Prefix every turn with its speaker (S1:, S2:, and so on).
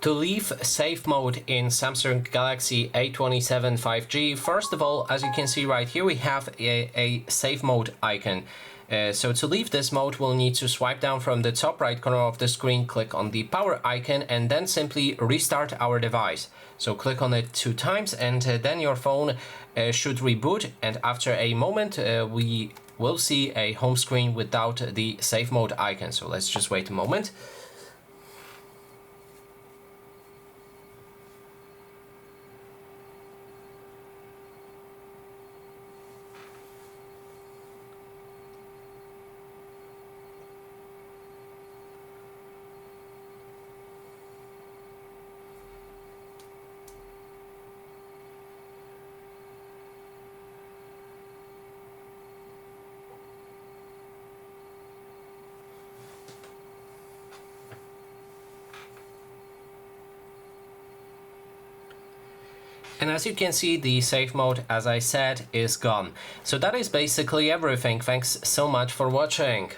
S1: To leave safe mode in Samsung Galaxy A27 5G, first of all, as you can see right here, we have a safe mode icon. So to leave this mode, we'll need to swipe down from the top right corner of the screen, click on the power icon, and then simply restart our device. So click on it 2 times, and then your phone should reboot, and after a moment we will see a home screen without the safe mode icon. So let's just wait a moment. And as you can see, the safe mode, as I said, is gone. So that is basically everything. Thanks so much for watching.